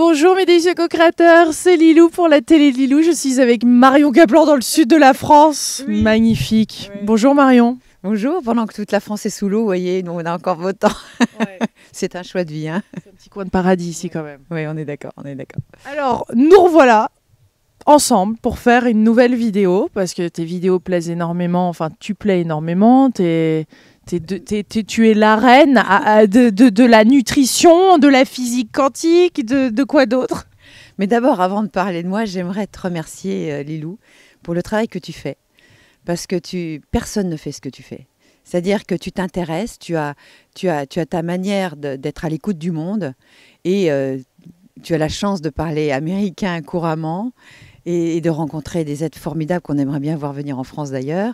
Bonjour mes délicieux co-créateurs, c'est Lilou pour la télé de Lilou. Je suis avec Marion Kaplan dans le sud de la France. Oui. Magnifique. Oui. Bonjour Marion. Bonjour, pendant que toute la France est sous l'eau, vous voyez, nous on a encore beau temps. Ouais. C'est un choix de vie. Hein. C'est un petit coin de paradis ici quand même. Oui, on est d'accord, on est d'accord. Alors, nous revoilà ensemble pour faire une nouvelle vidéo, parce que tes vidéos plaisent énormément, enfin tu plais énormément, tu es la reine de la nutrition, de la physique quantique, de quoi d'autre? Mais d'abord, avant de parler de moi, j'aimerais te remercier, Lilou, pour le travail que tu fais. Parce que personne ne fait ce que tu fais. C'est-à-dire que tu t'intéresses, tu as ta manière d'être à l'écoute du monde et tu as la chance de parler américain couramment et de rencontrer des êtres formidables qu'on aimerait bien voir venir en France d'ailleurs.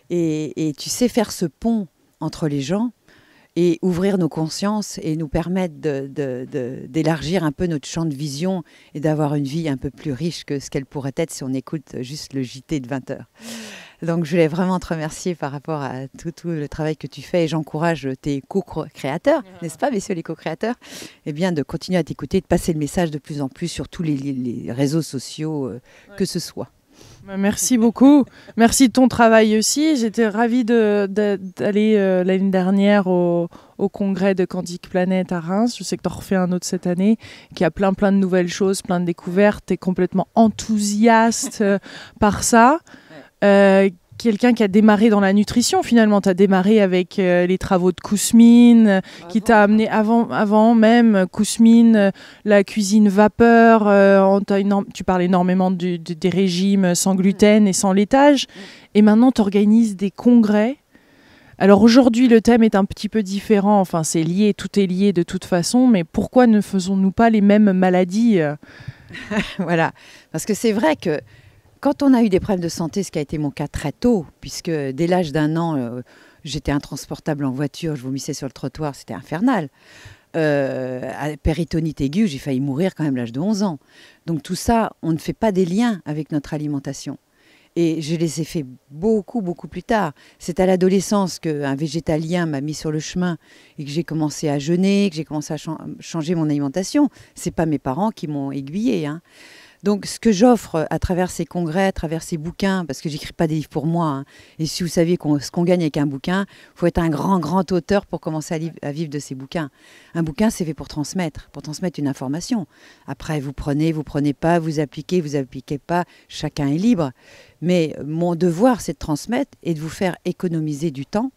Et tu sais faire ce pont entre les gens et ouvrir nos consciences et nous permettre d'élargir un peu notre champ de vision et d'avoir une vie un peu plus riche que ce qu'elle pourrait être si on écoute juste le JT de 20h. Donc je voulais vraiment te remercier par rapport à tout le travail que tu fais et j'encourage tes co-créateurs, n'est-ce pas messieurs les co-créateurs, eh bien de continuer à t'écouter, de passer le message de plus en plus sur tous les réseaux sociaux, que ce soit. Merci beaucoup. Merci de ton travail aussi. J'étais ravie d'aller l'année dernière au congrès de Quantique Planet à Reims. Je sais que tu en refais un autre cette année, qui a plein de nouvelles choses, plein de découvertes. Tu es complètement enthousiaste par ça. Quelqu'un qui a démarré dans la nutrition finalement, tu as démarré avec les travaux de Kousmine, qui t'a amené avant même Kousmine, la cuisine vapeur, tu parles énormément des régimes sans gluten et sans laitage, et maintenant tu organises des congrès. Alors aujourd'hui le thème est un petit peu différent, enfin c'est lié, tout est lié de toute façon, mais pourquoi ne faisons-nous pas les mêmes maladies? Voilà, parce que c'est vrai que quand on a eu des problèmes de santé, ce qui a été mon cas très tôt, puisque dès l'âge d'1 an, j'étais intransportable en voiture, je vomissais sur le trottoir, c'était infernal. Péritonite aiguë, j'ai failli mourir quand même à l'âge de 11 ans. Donc tout ça, on ne fait pas des liens avec notre alimentation. Et je les ai fait beaucoup plus tard. C'est à l'adolescence qu'un végétalien m'a mis sur le chemin et que j'ai commencé à jeûner, que j'ai commencé à changer mon alimentation. Ce n'est pas mes parents qui m'ont aiguillée, hein. Donc, ce que j'offre à travers ces congrès, à travers ces bouquins, parce que j'écris pas des livres pour moi, hein, et si vous saviez ce qu'on gagne avec un bouquin, il faut être un grand auteur pour commencer à vivre de ces bouquins. Un bouquin, c'est fait pour transmettre une information. Après, vous prenez pas, vous appliquez pas, chacun est libre. Mais mon devoir, c'est de transmettre et de vous faire économiser du temps,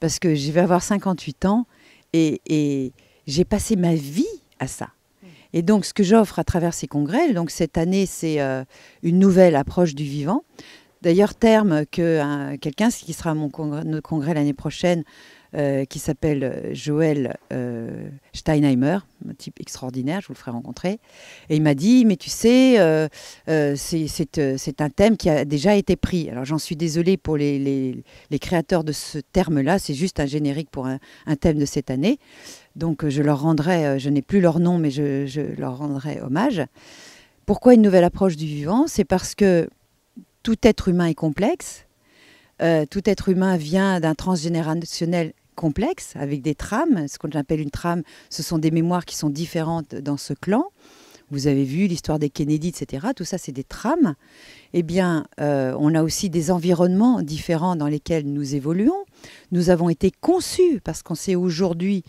parce que je vais avoir 58 ans et j'ai passé ma vie à ça. Et donc, ce que j'offre à travers ces congrès, donc cette année, c'est une nouvelle approche du vivant. D'ailleurs, terme que quelqu'un qui sera à notre congrès l'année prochaine, qui s'appelle Joël Steinheimer, un type extraordinaire, je vous le ferai rencontrer. Et il m'a dit, mais tu sais, c'est un thème qui a déjà été pris. Alors, j'en suis désolée pour les créateurs de ce terme-là, c'est juste un générique pour un thème de cette année. Donc, je leur rendrai, je n'ai plus leur nom, mais je leur rendrai hommage. Pourquoi une nouvelle approche du vivant? C'est parce que tout être humain est complexe. Tout être humain vient d'un transgénérationnel complexe, avec des trames. Ce qu'on appelle une trame, ce sont des mémoires qui sont différentes dans ce clan. Vous avez vu l'histoire des Kennedy, etc. Tout ça, c'est des trames. Eh bien, on a aussi des environnements différents dans lesquels nous évoluons. Nous avons été conçus, parce qu'on sait aujourd'hui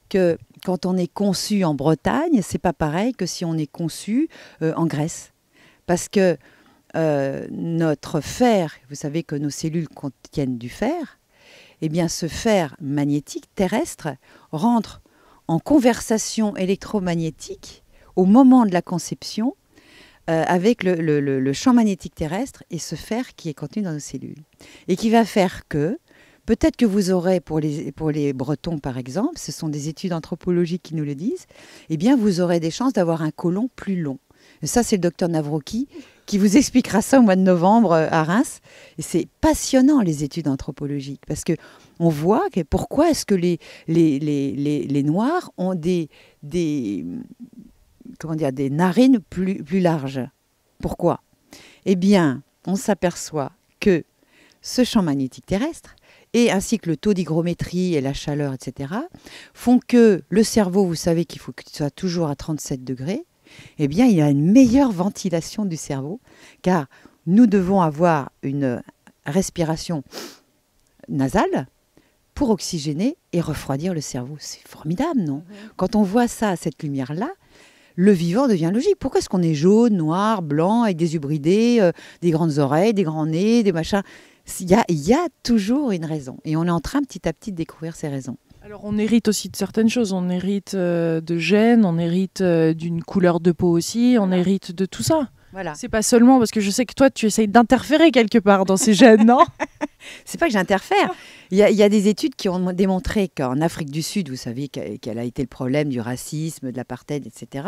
que quand on est conçu en Bretagne, c'est pas pareil que si on est conçu en Grèce. Parce que notre fer, vous savez que nos cellules contiennent du fer, eh bien ce fer magnétique terrestre rentre en conversation électromagnétique au moment de la conception avec le champ magnétique terrestre et ce fer qui est contenu dans nos cellules. Et qui va faire que, peut-être que vous aurez, pour les Bretons par exemple, ce sont des études anthropologiques qui nous le disent, eh bien vous aurez des chances d'avoir un côlon plus long. Et ça, c'est le docteur Navroki qui vous expliquera ça au mois de novembre à Reims. Et c'est passionnant, les études anthropologiques, parce qu'on voit que pourquoi est-ce que les Noirs ont des narines plus larges. Pourquoi? Eh bien, on s'aperçoit que ce champ magnétique terrestre, et ainsi que le taux d'hygrométrie et la chaleur, etc., font que le cerveau, vous savez qu'il faut qu'il soit toujours à 37 degrés, eh bien, il y a une meilleure ventilation du cerveau, car nous devons avoir une respiration nasale pour oxygéner et refroidir le cerveau. C'est formidable, non? Quand on voit ça, cette lumière-là, le vivant devient logique. Pourquoi est-ce qu'on est jaune, noir, blanc, avec des yeux bridés, des grandes oreilles, des grands nez, des machins? Il y a toujours une raison. Et on est en train petit à petit de découvrir ces raisons. Alors on hérite aussi de certaines choses. On hérite de gènes, on hérite d'une couleur de peau aussi, on hérite de tout ça. Voilà. C'est pas seulement parce que je sais que toi, tu essayes d'interférer quelque part dans ces gènes, non? C'est pas que j'interfère. Il y a des études qui ont démontré qu'en Afrique du Sud, vous savez quel a été le problème du racisme, de l'apartheid, etc.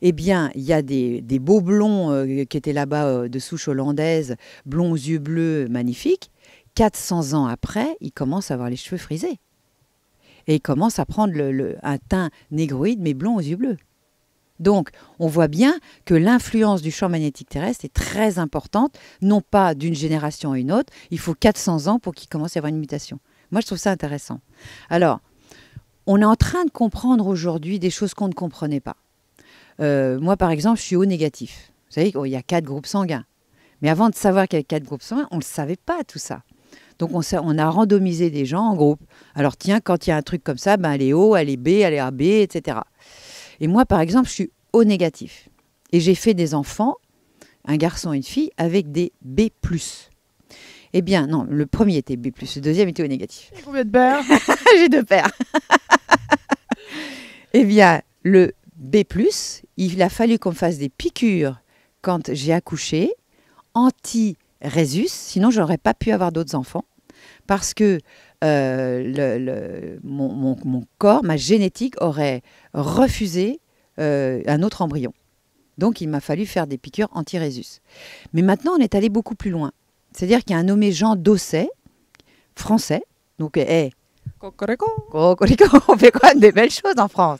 Eh bien, il y a des beaux blonds qui étaient là-bas de souche hollandaise, blonds aux yeux bleus, magnifiques. 400 ans après, ils commencent à avoir les cheveux frisés. Et ils commencent à prendre un teint négroïde, mais blond aux yeux bleus. Donc, on voit bien que l'influence du champ magnétique terrestre est très importante, non pas d'une génération à une autre. Il faut 400 ans pour qu'il commence à y avoir une mutation. Moi, je trouve ça intéressant. Alors, on est en train de comprendre aujourd'hui des choses qu'on ne comprenait pas. Moi, par exemple, je suis O négatif. Vous savez qu'il y a 4 groupes sanguins. Mais avant de savoir qu'il y avait 4 groupes sanguins, on ne le savait pas, tout ça. Donc, on a randomisé des gens en groupe. Alors, tiens, quand il y a un truc comme ça, ben, elle est O, elle est B, elle est AB, etc. Et moi, par exemple, je suis O négatif. Et j'ai fait des enfants, un garçon et une fille, avec des B+. Eh bien, non, le premier était B+, le deuxième était O négatif. Et combien de pères? J'ai 2 pères. Eh bien, le B+, il a fallu qu'on fasse des piqûres quand j'ai accouché, anti-rhésus, sinon je n'aurais pas pu avoir d'autres enfants, parce que mon corps, ma génétique aurait refusé un autre embryon. Donc, il m'a fallu faire des piqûres anti-rhésus. Mais maintenant, on est allé beaucoup plus loin. C'est-à-dire qu'il y a un nommé Jean Dosset, français, donc, Cocorico. on fait quand même des belles choses en France.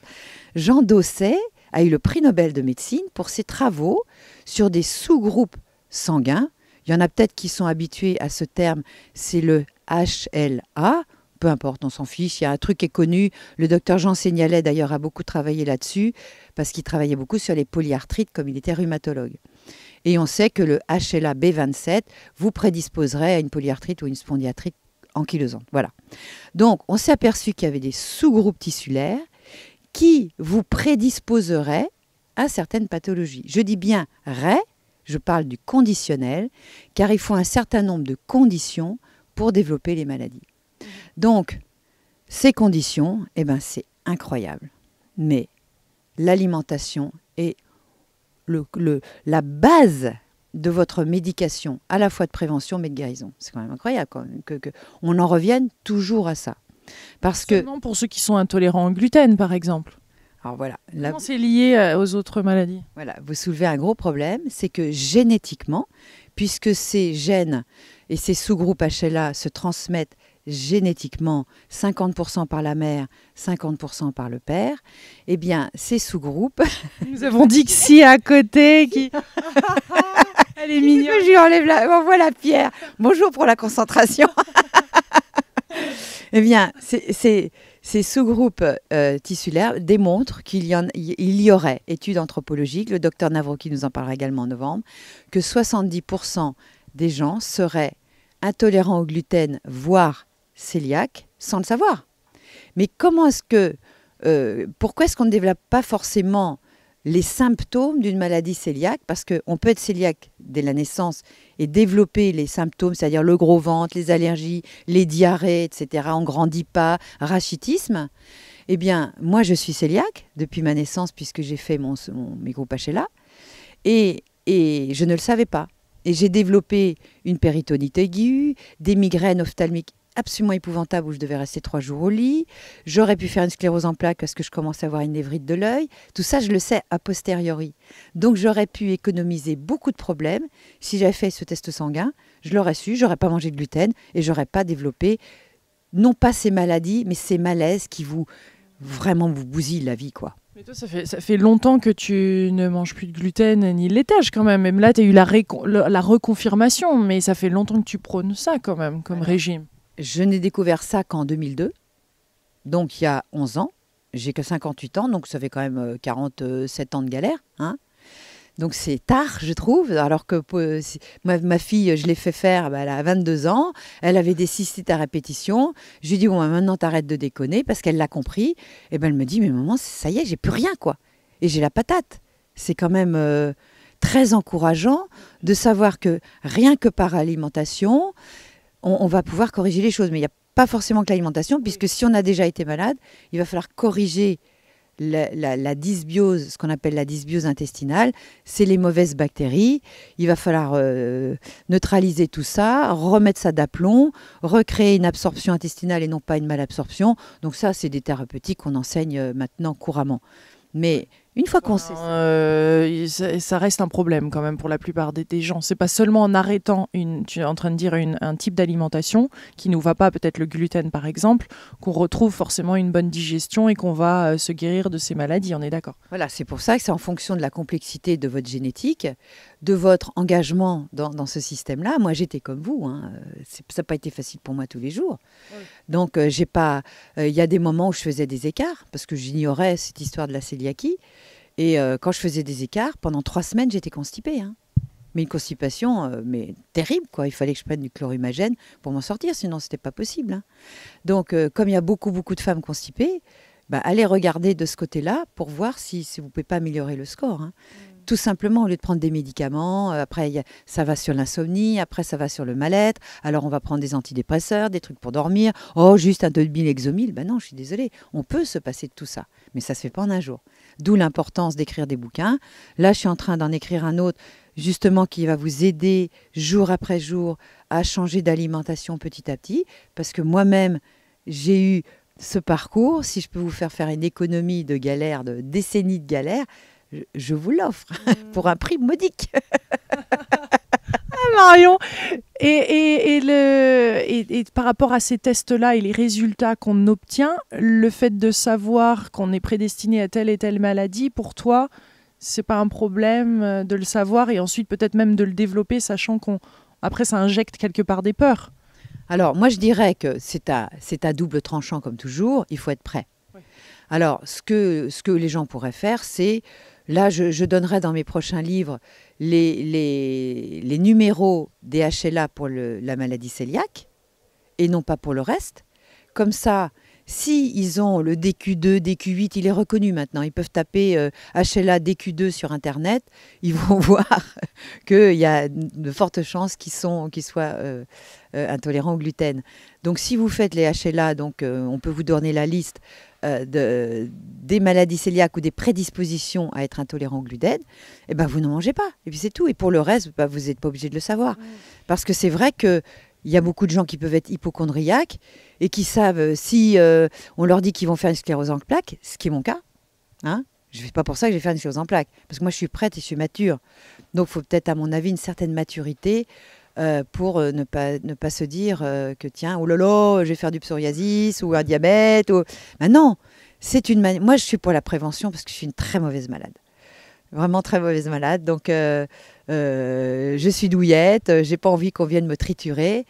Jean Dosset a eu le prix Nobel de médecine pour ses travaux sur des sous-groupes sanguins. Il y en a peut-être qui sont habitués à ce terme, c'est le HLA. Peu importe, on s'en fiche. Il y a un truc qui est connu. Le docteur Jean Seignalet, d'ailleurs, a beaucoup travaillé là-dessus parce qu'il travaillait beaucoup sur les polyarthrites comme il était rhumatologue. Et on sait que le HLA B27 vous prédisposerait à une polyarthrite ou une spondyarthrite ankylosante. Voilà. Donc, on s'est aperçu qu'il y avait des sous-groupes tissulaires qui vous prédisposeraient à certaines pathologies. Je dis bien « je parle du conditionnel, car il faut un certain nombre de conditions pour développer les maladies. Donc, ces conditions, eh ben, c'est incroyable. Mais l'alimentation est la base de votre médication, à la fois de prévention mais de guérison. C'est quand même incroyable qu'on en revienne toujours à ça. Parce que Seulement pour ceux qui sont intolérants au gluten, par exemple. Alors voilà, Comment c'est lié aux autres maladies? Voilà, vous soulevez un gros problème, c'est que génétiquement, puisque ces gènes et ces sous-groupes HLA se transmettent génétiquement 50% par la mère, 50% par le père, eh bien, ces sous-groupes... Nous avons Dixie à côté qui... Elle est mignonne. Je lui enlève voilà Pierre. Bonjour pour la concentration. Eh bien, ces sous-groupes tissulaires démontrent qu'il y aurait, étude anthropologique, le docteur Navroki nous en parlera également en novembre, que 70% des gens seraient intolérants au gluten, voire cœliaques, sans le savoir. Mais comment est-ce que... pourquoi est-ce qu'on ne développe pas forcément les symptômes d'une maladie cœliaque? Parce qu'on peut être cœliaque dès la naissance et développer les symptômes, c'est-à-dire le gros ventre, les allergies, les diarrhées, etc. On ne grandit pas, rachitisme. Eh bien, moi, je suis cœliaque depuis ma naissance puisque j'ai fait mes groupes HLA et je ne le savais pas. Et j'ai développé une péritonite aiguë, des migraines ophtalmiques absolument épouvantables où je devais rester 3 jours au lit. J'aurais pu faire une sclérose en plaques parce que je commence à avoir une névrite de l'œil. Tout ça, je le sais a posteriori. Donc, j'aurais pu économiser beaucoup de problèmes. Si j'avais fait ce test sanguin, je l'aurais su, j'aurais pas mangé de gluten et j'aurais pas développé, non pas ces maladies, mais ces malaises qui vraiment vous bousillent la vie, quoi. Mais toi, ça fait longtemps que tu ne manges plus de gluten ni de laitage quand même. Même là, tu as eu la reconfirmation, mais ça fait longtemps que tu prônes ça quand même comme régime. Je n'ai découvert ça qu'en 2002, donc il y a 11 ans. j'ai que 58 ans, donc ça fait quand même 47 ans de galère. Hein. Donc c'est tard, je trouve, alors que ma fille, je l'ai fait faire, elle a 22 ans, elle avait des cystites à répétition. Je lui dis, bon, maintenant t'arrêtes de déconner, parce qu'elle l'a compris. Et ben elle me dit, mais maman, ça y est, j'ai plus rien, quoi. Et j'ai la patate. C'est quand même très encourageant de savoir que rien que par alimentation, on va pouvoir corriger les choses. Mais il n'y a pas forcément que l'alimentation, puisque si on a déjà été malade, il va falloir corriger la dysbiose, ce qu'on appelle la dysbiose intestinale, c'est les mauvaises bactéries. Il va falloir neutraliser tout ça, remettre ça d'aplomb, recréer une absorption intestinale et non pas une malabsorption. Donc ça, c'est des thérapeutiques qu'on enseigne maintenant couramment. Mais une fois qu'on sait ça... ça reste un problème quand même pour la plupart des gens. C'est pas seulement en arrêtant, tu es en train de dire, un type d'alimentation qui nous va pas, peut-être le gluten par exemple, qu'on retrouve forcément une bonne digestion et qu'on va se guérir de ces maladies, on est d'accord. Voilà, c'est pour ça que c'est en fonction de la complexité de votre génétique, de votre engagement dans ce système-là. Moi, j'étais comme vous. Hein. Ça n'a pas été facile pour moi tous les jours. Oui. Donc, j'ai pas. Il y a des moments où je faisais des écarts parce que j'ignorais cette histoire de la cœliaquie. Et quand je faisais des écarts, pendant 3 semaines, j'étais constipée. Hein. Mais une constipation, mais terrible, quoi. Il fallait que je prenne du chlorhumagène pour m'en sortir, sinon c'était pas possible. Hein. Donc, comme il y a beaucoup de femmes constipées, allez regarder de ce côté-là pour voir si vous ne pouvez pas améliorer le score. Hein. Tout simplement, au lieu de prendre des médicaments, après ça va sur l'insomnie, après ça va sur le mal-être, alors on va prendre des antidépresseurs, des trucs pour dormir, oh juste un Advil, Exomil, non, je suis désolée, on peut se passer de tout ça, mais ça ne se fait pas en un jour. D'où l'importance d'écrire des bouquins. Là, je suis en train d'en écrire un autre, justement, qui va vous aider jour après jour à changer d'alimentation petit à petit, parce que moi-même, j'ai eu ce parcours. Si je peux vous faire une économie de galère, de décennies de galère, je vous l'offre pour un prix modique. Marion, et par rapport à ces tests-là et les résultats qu'on obtient, le fait de savoir qu'on est prédestiné à telle et telle maladie, pour toi, c'est pas un problème de le savoir et ensuite peut-être même de le développer, sachant qu'après ça injecte quelque part des peurs. Alors moi je dirais que c'est à double tranchant comme toujours, il faut être prêt. Oui. Alors ce que les gens pourraient faire, c'est, là je donnerai dans mes prochains livres les numéros des HLA pour la maladie cœliaque et non pas pour le reste. Comme ça, si ils ont le DQ2, DQ8, il est reconnu maintenant. Ils peuvent taper HLA DQ2 sur Internet. Ils vont voir qu'il y a de fortes chances qu'ils soient intolérants au gluten. Donc, si vous faites les HLA, donc, on peut vous donner la liste des maladies cœliaques ou des prédispositions à être intolérant au gluten. Et vous ne mangez pas. Et puis, c'est tout. Et pour le reste, vous n'êtes pas obligé de le savoir. Parce que c'est vrai que il y a beaucoup de gens qui peuvent être hypocondriaques et qui savent, si on leur dit qu'ils vont faire une sclérose en plaques, ce qui est mon cas, hein, je ne fais pas pour ça que je vais faire une sclérose en plaques, parce que moi je suis prête et je suis mature. Donc il faut peut-être, à mon avis, une certaine maturité pour ne pas se dire que tiens, oh là là, je vais faire du psoriasis ou un diabète. Non, moi je suis pour la prévention parce que je suis une très mauvaise malade. Vraiment très mauvaise malade. Donc, je suis douillette, j'ai pas envie qu'on vienne me triturer.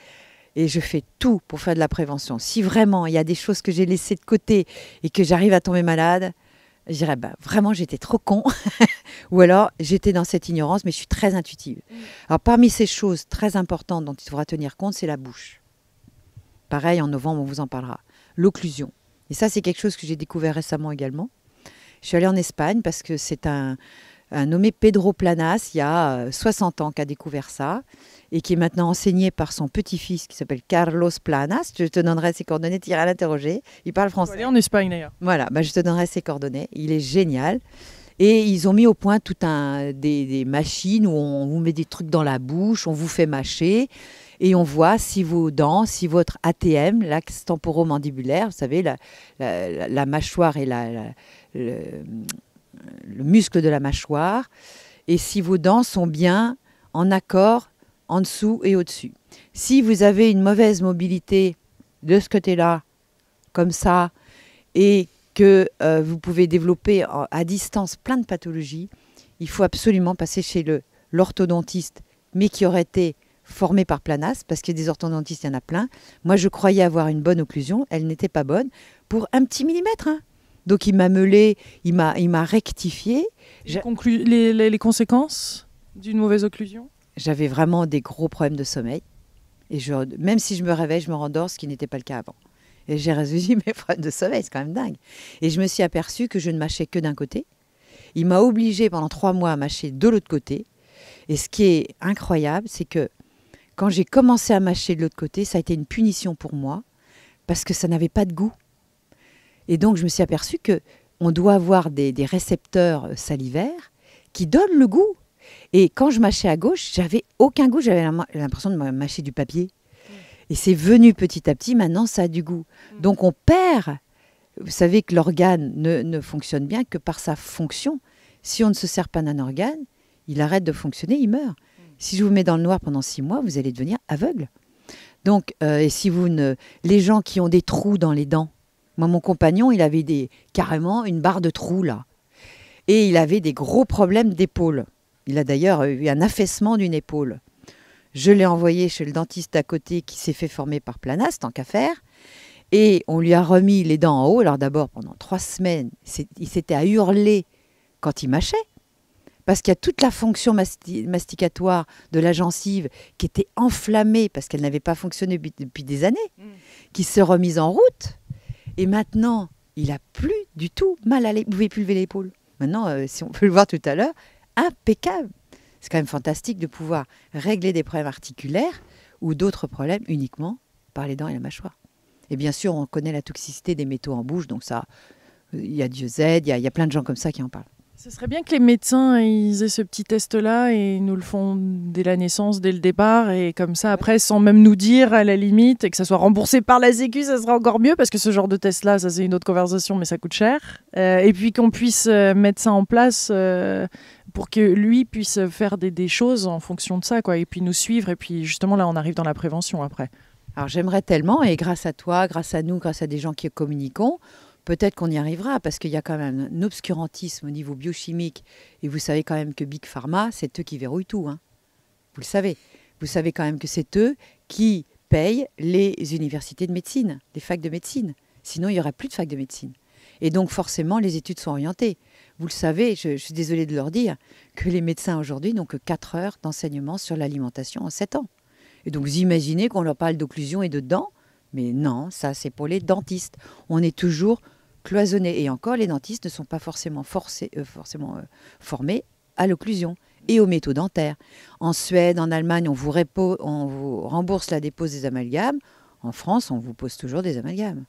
Et je fais tout pour faire de la prévention. Si vraiment il y a des choses que j'ai laissées de côté et que j'arrive à tomber malade, je dirais vraiment j'étais trop con. Ou alors j'étais dans cette ignorance, mais je suis très intuitive. Alors parmi ces choses très importantes dont il faudra tenir compte, c'est la bouche. Pareil, en novembre, on vous en parlera. L'occlusion. Et ça, c'est quelque chose que j'ai découvert récemment également. Je suis allée en Espagne parce que c'est un nommé Pedro Planas, il y a 60 ans, qui a découvert ça et qui est maintenant enseigné par son petit-fils qui s'appelle Carlos Planas. Je te donnerai ses coordonnées, tu iras l'interroger. Il parle français. Aller en Espagne d'ailleurs. Voilà, je te donnerai ses coordonnées. Il est génial. Et ils ont mis au point des machines où on vous met des trucs dans la bouche, on vous fait mâcher et on voit si vos dents, si votre ATM, l'axe temporomandibulaire, vous savez, la mâchoire et le muscle de la mâchoire, et si vos dents sont bien en accord en dessous et au-dessus. Si vous avez une mauvaise mobilité de ce côté-là, comme ça, et que vous pouvez développer à distance plein de pathologies, il faut absolument passer chez l'orthodontiste, mais qui aurait été formé par Planas, parce qu'il y a des orthodontistes, il y en a plein. Moi, je croyais avoir une bonne occlusion, elle n'était pas bonne, pour un petit millimètre, hein. Donc il m'a meulé, il m'a rectifié. Les conséquences d'une mauvaise occlusion? J'avais vraiment des gros problèmes de sommeil. Et même si je me réveille, je me rendors, ce qui n'était pas le cas avant. Et j'ai résolu mes problèmes de sommeil, c'est quand même dingue. Et je me suis aperçue que je ne mâchais que d'un côté. Il m'a obligée pendant 3 mois à mâcher de l'autre côté. Et ce qui est incroyable, c'est que quand j'ai commencé à mâcher de l'autre côté, ça a été une punition pour moi, parce que ça n'avait pas de goût. Et donc je me suis aperçue qu'on doit avoir des récepteurs salivaires qui donnent le goût. Et quand je mâchais à gauche, j'avais aucun goût, j'avais l'impression de mâcher du papier. Et c'est venu petit à petit, maintenant ça a du goût. Donc on perd, vous savez que l'organe ne fonctionne bien que par sa fonction. Si on ne se sert pas d'un organe, il arrête de fonctionner, il meurt. Si je vous mets dans le noir pendant 6 mois, vous allez devenir aveugle. Donc, et si les gens qui ont des trous dans les dents, moi mon compagnon, il avait carrément une barre de trous là. Et il avait des gros problèmes d'épaule. Il a d'ailleurs eu un affaissement d'une épaule. Je l'ai envoyé chez le dentiste à côté qui s'est fait former par Planas, tant qu'à faire. Et on lui a remis les dents en haut. Alors d'abord, pendant 3 semaines, il s'était à hurler quand il mâchait. Parce qu'il y a toute la fonction masticatoire de la gencive qui était enflammée parce qu'elle n'avait pas fonctionné depuis des années, qui s'est remise en route. Et maintenant, il n'a plus du tout mal à l'épaule. Vous ne pouvez plus lever l'épaule. Maintenant, si on peut le voir tout à l'heure, impeccable. C'est quand même fantastique de pouvoir régler des problèmes articulaires ou d'autres problèmes uniquement par les dents et la mâchoire. Et bien sûr, on connaît la toxicité des métaux en bouche, donc ça, il y a Dieu Z, il y a plein de gens comme ça qui en parlent. Ce serait bien que les médecins ils aient ce petit test-là et nous le font dès la naissance, dès le départ, et comme ça, après, sans même nous dire à la limite, et que ça soit remboursé par la Sécu, ça sera encore mieux, parce que ce genre de test-là, ça c'est une autre conversation, mais ça coûte cher. Et puis qu'on puisse mettre ça en place pour que lui puisse faire des choses en fonction de ça, quoi, et puis nous suivre, et puis justement là, on arrive dans la prévention après. Alors j'aimerais tellement, et grâce à toi, grâce à nous, grâce à des gens qui communiquons, peut-être qu'on y arrivera, parce qu'il y a quand même un obscurantisme au niveau biochimique. Et vous savez quand même que Big Pharma, c'est eux qui verrouillent tout. Hein. Vous le savez. Vous savez quand même que c'est eux qui payent les universités de médecine, les facs de médecine. Sinon, il n'y aurait plus de facs de médecine. Et donc, forcément, les études sont orientées. Vous le savez, je suis désolée de leur dire, que les médecins aujourd'hui n'ont que 4 heures d'enseignement sur l'alimentation en 7 ans. Et donc, vous imaginez qu'on leur parle d'occlusion et de dents. Mais non, ça, c'est pour les dentistes. On est toujours cloisonnés. Et encore, les dentistes ne sont pas forcément formés à l'occlusion et aux métaux dentaires. En Suède, en Allemagne, on vous rembourse la dépose des amalgames. En France, on vous pose toujours des amalgames.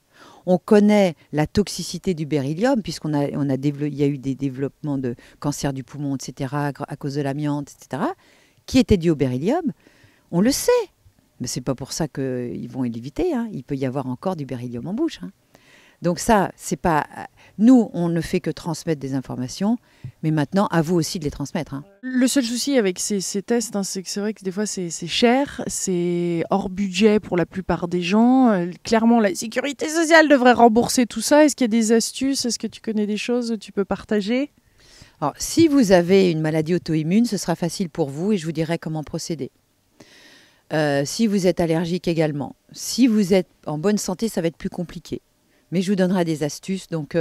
On connaît la toxicité du beryllium, puisqu'il y a eu des développements de cancer du poumon, etc., à cause de l'amiante, etc., qui étaient dus au beryllium. On le sait. Mais ce n'est pas pour ça qu'ils vont l'éviter. Hein. Il peut y avoir encore du beryllium en bouche. Hein. Donc ça, c'est pas... Nous, on ne fait que transmettre des informations, mais maintenant, à vous aussi de les transmettre. Hein. Le seul souci avec ces tests, hein, c'est que c'est vrai que des fois, c'est cher, c'est hors budget pour la plupart des gens. Clairement, la sécurité sociale devrait rembourser tout ça. Est-ce qu'il y a des astuces? Est-ce que tu connais des choses que tu peux partager? Alors, si vous avez une maladie auto-immune, ce sera facile pour vous et je vous dirai comment procéder. Si vous êtes allergique également. Si vous êtes en bonne santé, ça va être plus compliqué. Mais je vous donnerai des astuces, donc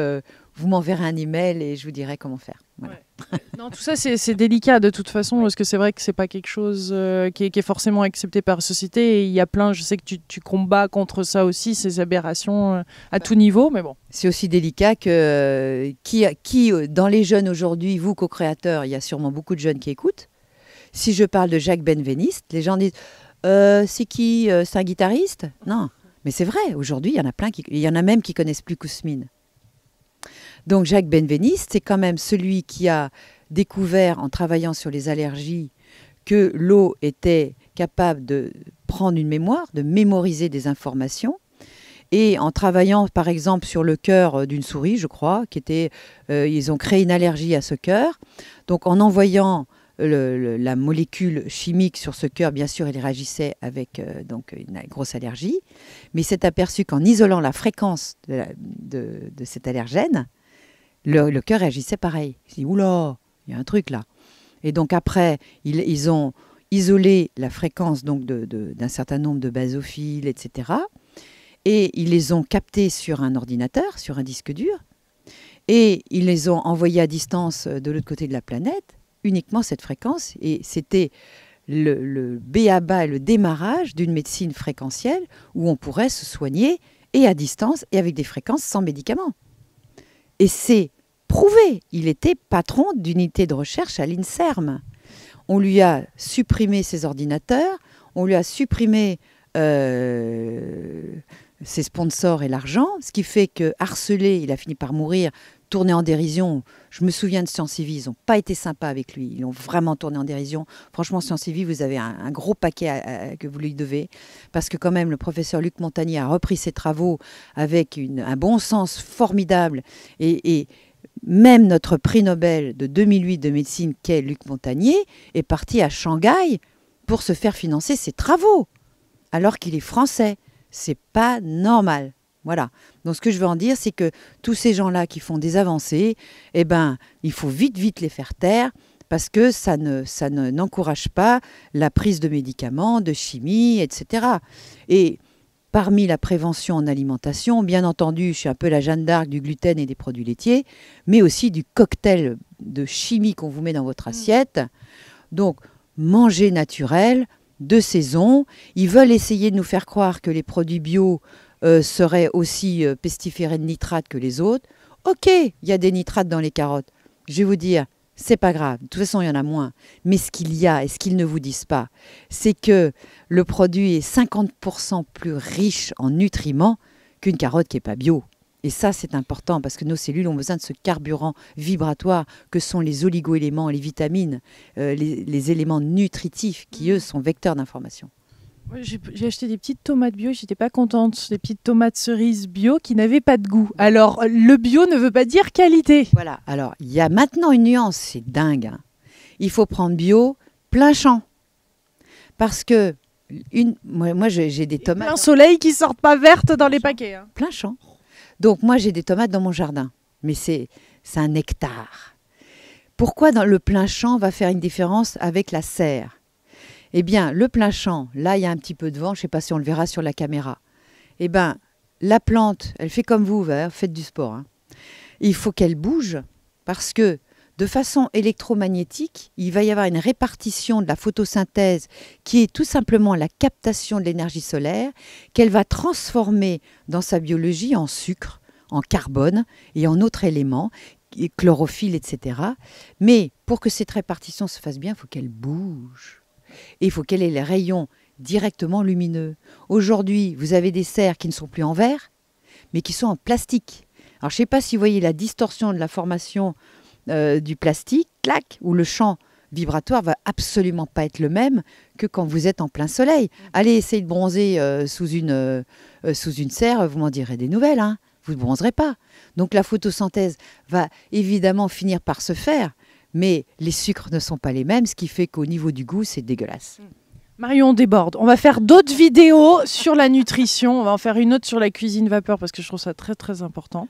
vous m'enverrez un email et je vous dirai comment faire. Voilà. Ouais. Non, tout ça, c'est délicat de toute façon, parce que c'est vrai que c'est pas quelque chose qui est forcément accepté par la société. Et il y a plein, je sais que tu combats contre ça aussi, ces aberrations à tout niveau, mais bon. C'est aussi délicat que dans les jeunes aujourd'hui, vous, co-créateurs, il y a sûrement beaucoup de jeunes qui écoutent. Si je parle de Jacques Benveniste, les gens disent c'est qui c'est un guitariste? Non. Mais c'est vrai, aujourd'hui, il y en a plein il y en a même qui connaissent plus Kousmine. Donc Jacques Benveniste, c'est quand même celui qui a découvert en travaillant sur les allergies que l'eau était capable de prendre une mémoire, de mémoriser des informations. Et en travaillant par exemple sur le cœur d'une souris, je crois, ils ont créé une allergie à ce cœur. Donc en envoyant la molécule chimique sur ce cœur, bien sûr, il réagissait avec donc une grosse allergie. Mais il s'est aperçu qu'en isolant la fréquence de cet allergène, le cœur réagissait pareil. Il s'est dit, oula, il y a un truc là. Et donc après, ils ont isolé la fréquence donc d'un certain nombre de basophiles, etc. Et ils les ont captés sur un ordinateur, sur un disque dur. Et ils les ont envoyés à distance de l'autre côté de la planète, uniquement cette fréquence. Et c'était le b.a.-ba, le démarrage d'une médecine fréquentielle où on pourrait se soigner et à distance et avec des fréquences sans médicaments. Et c'est prouvé. Il était patron d'unité de recherche à l'INSERM. On lui a supprimé ses ordinateurs, on lui a supprimé ses sponsors et l'argent, ce qui fait que harcelé, il a fini par mourir, tourné en dérision. Je me souviens de Sciences et Vie, ils n'ont pas été sympas avec lui, ils l'ont vraiment tourné en dérision. Franchement, Sciences et Vie, vous avez un gros paquet que vous lui devez, parce que quand même, le professeur Luc Montagnier a repris ses travaux avec un bon sens formidable, et même notre prix Nobel de 2008 de médecine, qu'est Luc Montagnier, est parti à Shanghai pour se faire financer ses travaux, alors qu'il est français. C'est pas normal. Voilà. Donc ce que je veux en dire, c'est que tous ces gens-là qui font des avancées, eh ben, il faut vite les faire taire parce que ça n'encourage pas la prise de médicaments, de chimie, etc. Et parmi la prévention en alimentation, bien entendu, je suis un peu la Jeanne d'Arc du gluten et des produits laitiers, mais aussi du cocktail de chimie qu'on vous met dans votre assiette. Donc, manger naturel, de saison. Ils veulent essayer de nous faire croire que les produits bio seraient aussi pestiférés de nitrates que les autres. Ok, il y a des nitrates dans les carottes. Je vais vous dire, c'est pas grave. De toute façon, il y en a moins. Mais ce qu'il y a et ce qu'ils ne vous disent pas, c'est que le produit est 50% plus riche en nutriments qu'une carotte qui n'est pas bio. Et ça, c'est important parce que nos cellules ont besoin de ce carburant vibratoire que sont les oligo-éléments, les vitamines, les éléments nutritifs qui, eux, sont vecteurs d'information. J'ai acheté des petites tomates bio, j'étais pas contente. Des petites tomates cerises bio qui n'avaient pas de goût. Alors, le bio ne veut pas dire qualité. Voilà. Alors, il y a maintenant une nuance, c'est dingue. Hein. Il faut prendre bio plein champ. Parce que, moi j'ai des tomates... Plein soleil qui sortent pas vertes dans les paquets. Hein. Plein champ. Donc moi j'ai des tomates dans mon jardin, mais c'est un hectare. Pourquoi dans le plein champ va faire une différence avec la serre? Eh bien le plein champ, là il y a un petit peu de vent, je ne sais pas si on le verra sur la caméra. Eh bien la plante, elle fait comme vous, faites du sport. Hein. Il faut qu'elle bouge parce que de façon électromagnétique, il va y avoir une répartition de la photosynthèse qui est tout simplement la captation de l'énergie solaire qu'elle va transformer dans sa biologie en sucre, en carbone et en autres éléments, chlorophylle, etc. Mais pour que cette répartition se fasse bien, il faut qu'elle bouge. Et il faut qu'elle ait les rayons directement lumineux. Aujourd'hui, vous avez des serres qui ne sont plus en verre, mais qui sont en plastique. Alors, je ne sais pas si vous voyez la distorsion de la formation du plastique, clac, où le champ vibratoire va absolument pas être le même que quand vous êtes en plein soleil. Allez essayer de bronzer sous une serre, vous m'en direz des nouvelles, hein. Vous ne bronzerez pas. Donc la photosynthèse va évidemment finir par se faire, mais les sucres ne sont pas les mêmes, ce qui fait qu'au niveau du goût, c'est dégueulasse. Marion, on déborde. On va faire d'autres vidéos sur la nutrition. On va en faire une autre sur la cuisine vapeur parce que je trouve ça très très important.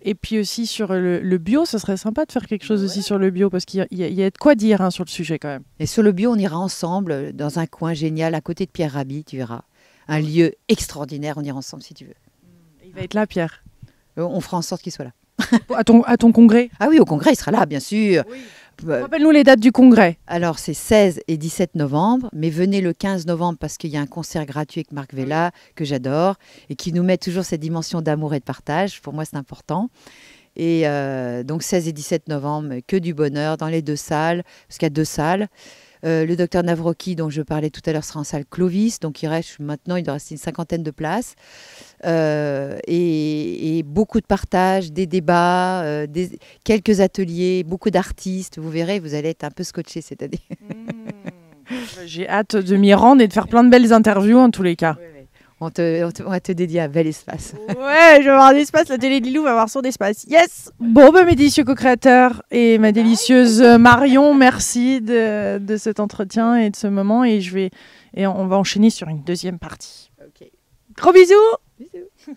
Et puis aussi sur le bio, ça serait sympa de faire quelque chose aussi sur le bio parce qu'il y a de quoi dire hein, sur le sujet quand même. Et sur le bio, on ira ensemble dans un coin génial à côté de Pierre Rabhi, tu verras. Un lieu extraordinaire, on ira ensemble si tu veux. Il va être là, Pierre. On fera en sorte qu'il soit là. À ton congrès? Ah oui, au congrès, il sera là, bien sûr. Oui. Rappelle-nous les dates du congrès. Alors, c'est 16 et 17 novembre, mais venez le 15 novembre parce qu'il y a un concert gratuit avec Marc Vella, que j'adore, et qui nous met toujours cette dimension d'amour et de partage. Pour moi, c'est important. Et donc, 16 et 17 novembre, que du bonheur dans les deux salles, parce qu'il y a deux salles. Le docteur Navroki, dont je parlais tout à l'heure, sera en salle Clovis, donc maintenant, il doit rester une 50aine de places. Et beaucoup de partage, des débats, quelques ateliers, beaucoup d'artistes. Vous verrez, vous allez être un peu scotché cette année. J'ai hâte de m'y rendre et de faire plein de belles interviews en tous les cas. Oui, oui. On va te dédier un bel espace. Ouais, je vais avoir un espace. La télé de Lilou va avoir son espace. Yes. Bon, mes délicieux co-créateurs et ma délicieuse Marion, merci de cet entretien et de ce moment. Et on va enchaîner sur une deuxième partie. Ok. Gros bisous. Bisous.